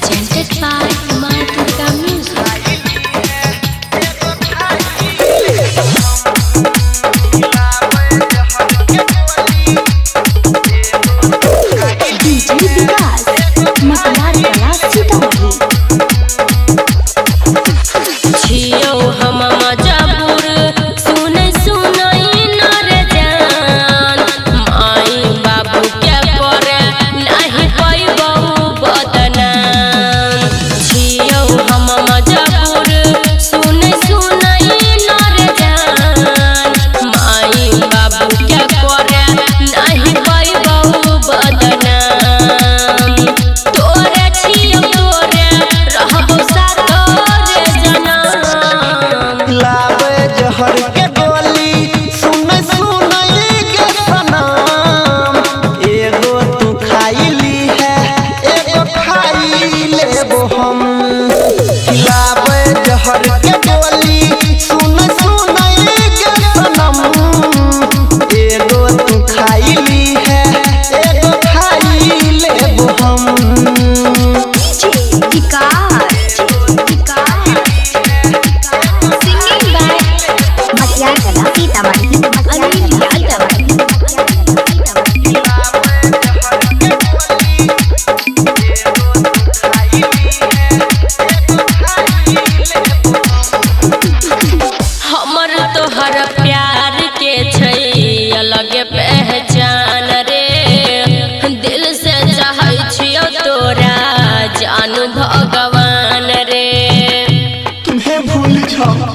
presented by Martika Music. DJ Vikas, Matlar Kala Sitamarhi. छियो हम मजबूर सुनै सुनै नर जान माई बाबू के करे नहीं पैबौ बदनाम छियो हम मजबूर सुनै सुनै नर जान माई बाबू के करे नहीं पैबौ बदनाम तोरे छियो तोरे रहबौ सातोरे जनम लावे जहर के गोली सुनै सुनै के सनम एगो तू खाइली है एगो खाई लेबो हम लावे जहर के गोली सुनै सुनै के सनम एगो तू खाइली है एगो खाई लेबो हम Singing by Matlar Kala Sitamarhi. हमर तोहर प्यार के छै अलग पहचान रे दिल से चाहै छियो तोरा जानू भगवान रे तुम्हें भूल जाओ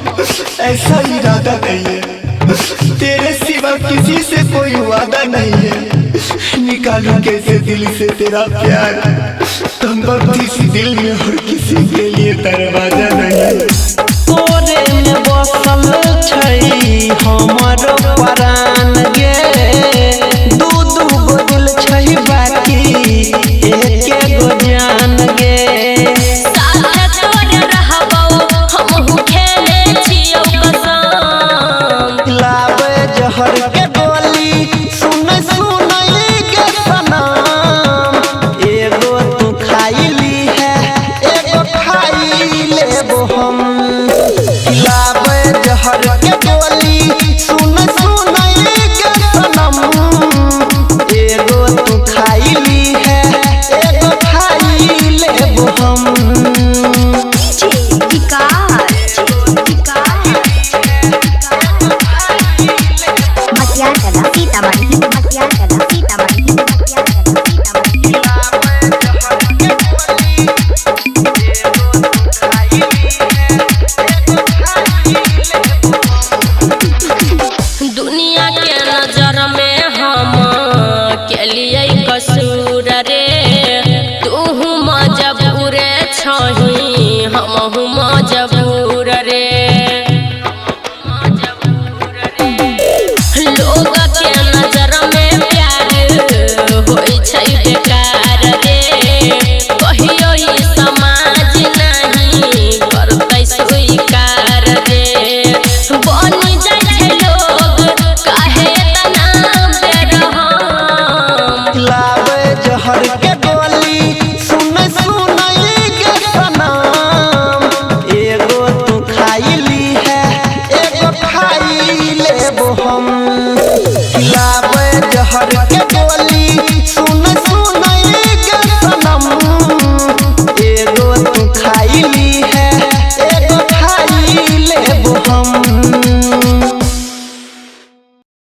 ऐसा इरादा नहीं है तेरे सिवा किसी से कोई वादा नहीं है निकालू कैसे दिल से तेरा प्यार तुम बत्ती सी दिल में और किसी के लिए दरवाजा